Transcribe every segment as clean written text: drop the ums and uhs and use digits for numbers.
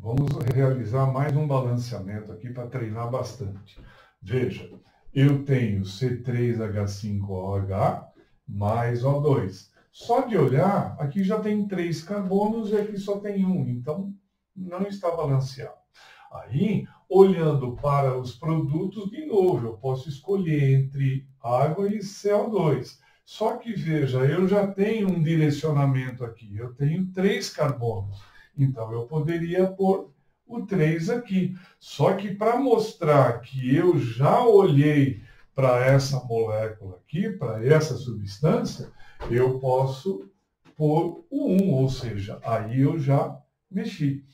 Vamos realizar mais um balanceamento aqui para treinar bastante. Veja, eu tenho C3H5OH mais O2. Só de olhar, aqui já tem 3 carbonos e aqui só tem 1, então não está balanceado. Aí, olhando para os produtos, de novo, eu posso escolher entre água e CO2. Só que, veja, eu já tenho um direcionamento aqui, eu tenho 3 carbonos. Então, eu poderia pôr o 3 aqui. Só que para mostrar que eu já olhei para essa molécula aqui, para essa substância, eu posso pôr o 1, ou seja, aí eu já mexi.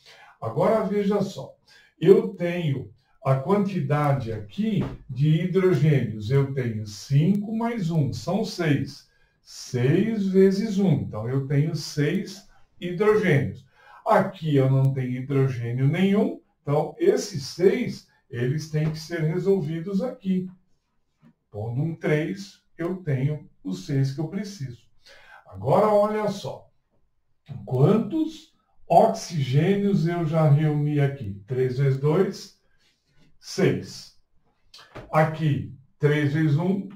Agora, veja só. Eu tenho a quantidade aqui de hidrogênios. Eu tenho 5 mais 1, são 6. 6 vezes 1. Então, eu tenho 6 hidrogênios. Aqui eu não tenho hidrogênio nenhum. Então, esses 6, eles têm que ser resolvidos aqui. Pondo um 3, eu tenho os 6 que eu preciso. Agora, olha só. Quantos oxigênios eu já reuni aqui? 3 vezes 2, 6. Aqui, 3 vezes 1,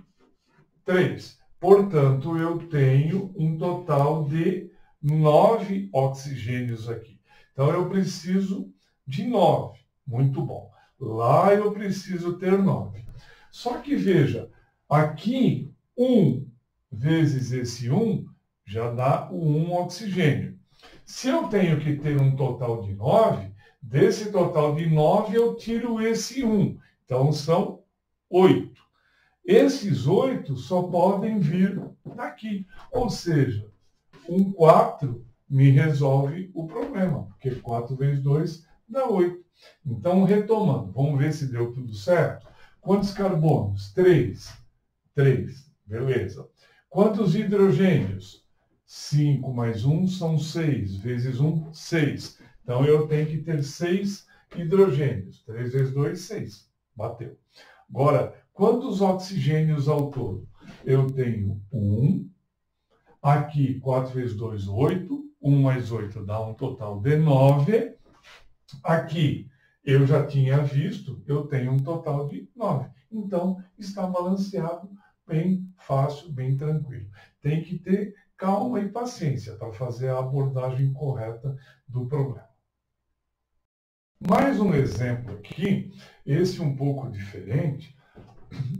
3. Portanto, eu tenho um total de 9 oxigênios aqui. Então, eu preciso de 9. Muito bom. Lá eu preciso ter 9. Só que, veja, aqui, 1 vezes esse 1 já dá o 1 oxigênio. Se eu tenho que ter um total de 9, desse total de 9 eu tiro esse 1. Então, são 8. Esses 8 só podem vir daqui. Ou seja, um 4 me resolve o problema, porque 4 vezes 2 dá 8. Então, retomando, vamos ver se deu tudo certo. Quantos carbonos? 3. 3, beleza. Quantos hidrogênios? 5 mais 1 são 6, vezes 1, 6. Então, eu tenho que ter 6 hidrogênios. 3 vezes 2, 6. Bateu. Agora, quantos oxigênios ao todo? Eu tenho 1. Aqui, 4 vezes 2, 8. 1 mais 8 dá um total de 9. Aqui, eu já tinha visto, eu tenho um total de 9. Então, está balanceado, bem fácil, bem tranquilo. Tem que ter calma e paciência para fazer a abordagem correta do problema. Mais um exemplo aqui, esse um pouco diferente,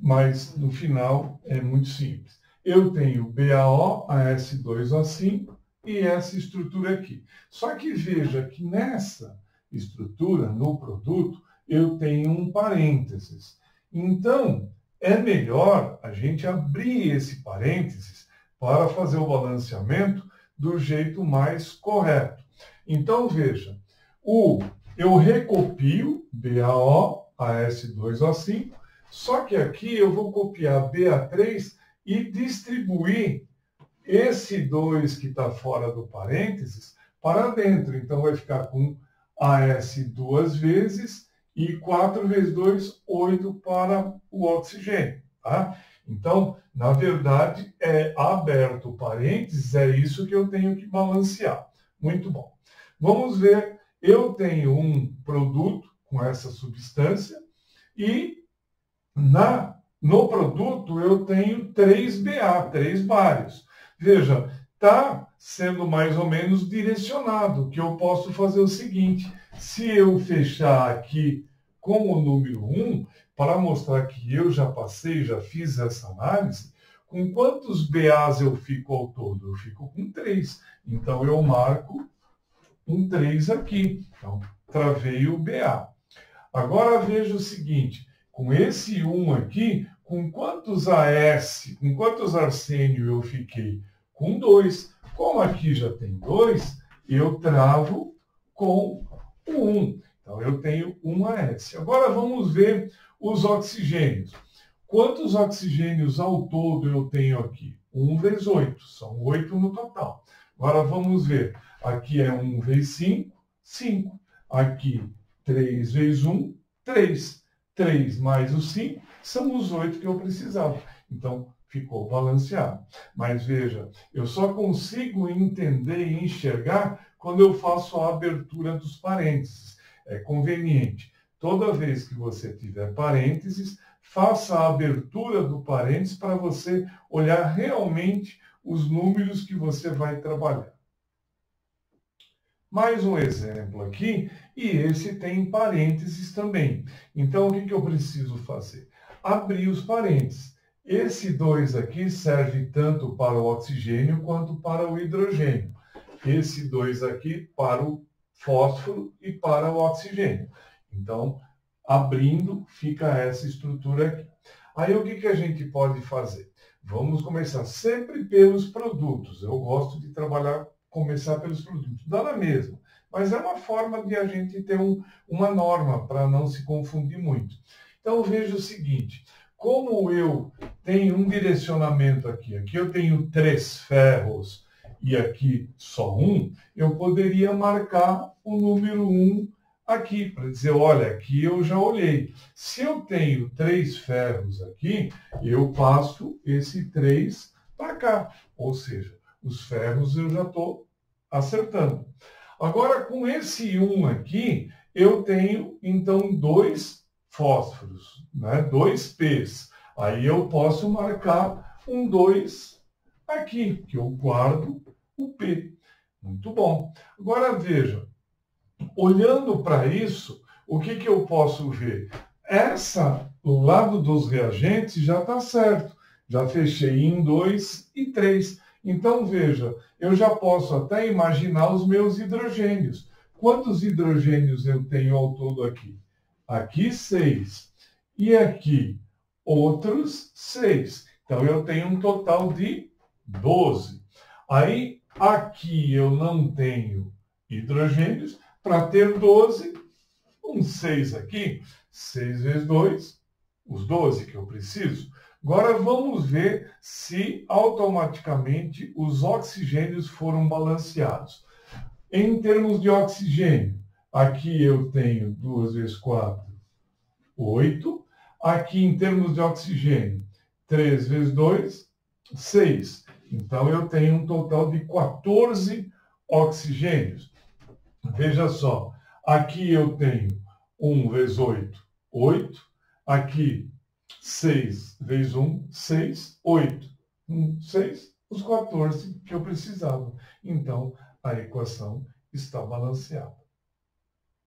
mas no final é muito simples. Eu tenho BaO, AS2O5 e essa estrutura aqui. Só que veja que nessa estrutura, no produto, eu tenho um parênteses. Então, é melhor a gente abrir esse parênteses para fazer o balanceamento do jeito mais correto. Então, veja, eu recopio BaO, AS2O5, só que aqui eu vou copiar BA3 e distribuir esse 2 que está fora do parênteses para dentro. Então, vai ficar com AS 2 vezes e 4 vezes 2, 8 para o oxigênio. Tá? Então, na verdade, é aberto o parênteses, é isso que eu tenho que balancear. Muito bom. Vamos ver, eu tenho um produto com essa substância e no produto eu tenho 3 BA, 3 bários. Veja, está sendo mais ou menos direcionado, que eu posso fazer o seguinte, se eu fechar aqui com o número 1, para mostrar que eu já passei, já fiz essa análise, com quantos BAs eu fico ao todo? Eu fico com 3. Então, eu marco um 3 aqui. Então, travei o BA. Agora, veja o seguinte, com esse 1 aqui, com quantos AS, com quantos arsênio eu fiquei? Com 2. Como aqui já tem 2, eu travo com o 1. Então, eu tenho 1 AS. Agora, vamos ver os oxigênios. Quantos oxigênios ao todo eu tenho aqui? 1 vezes 8. São 8 no total. Agora, vamos ver. Aqui é 1 vezes 5, 5. Aqui, 3 vezes 1, 3. 3 mais os 5 são os 8 que eu precisava. Então, ficou balanceado. Mas veja, eu só consigo entender e enxergar quando eu faço a abertura dos parênteses. é conveniente. Toda vez que você tiver parênteses, faça a abertura do parênteses para você olhar realmente os números que você vai trabalhar. Mais um exemplo aqui, e esse tem parênteses também. Então, o que eu preciso fazer? Abrir os parênteses. Esse 2 aqui serve tanto para o oxigênio quanto para o hidrogênio. Esse 2 aqui para o fósforo e para o oxigênio. Então, abrindo, fica essa estrutura aqui. Aí, o que a gente pode fazer? Vamos começar sempre pelos produtos. Eu gosto de começar pelos produtos. Dá na mesma, mas é uma forma de a gente ter uma norma para não se confundir muito. Então, veja o seguinte, como eu tenho um direcionamento aqui eu tenho 3 ferros e aqui só 1, eu poderia marcar o número 1 aqui, para dizer, olha, aqui eu já olhei. Se eu tenho 3 ferros aqui, eu passo esse 3 para cá, ou seja, os ferros eu já estou acertando. Agora, com esse 1 aqui, eu tenho, então, 2 fósforos, né? 2 P's. Aí eu posso marcar um 2 aqui, que eu guardo o P. Muito bom. Agora, veja, olhando para isso, o que eu posso ver? O lado dos reagentes já está certo. Já fechei em 2 e 3. Então, veja, eu já posso até imaginar os meus hidrogênios. Quantos hidrogênios eu tenho ao todo aqui? Aqui 6. E aqui outros 6. Então, eu tenho um total de 12. Aí, aqui eu não tenho hidrogênios. Para ter 12, um 6 aqui. 6 vezes 2, os 12 que eu preciso. Agora vamos ver se automaticamente os oxigênios foram balanceados. Em termos de oxigênio, aqui eu tenho 2 vezes 4, 8. Aqui em termos de oxigênio, 3 vezes 2, 6. Então eu tenho um total de 14 oxigênios. Veja só, aqui eu tenho 1 vezes 8, 8. Aqui 6 vezes 1, 6, 8. 6, os 14 que eu precisava. Então, a equação está balanceada.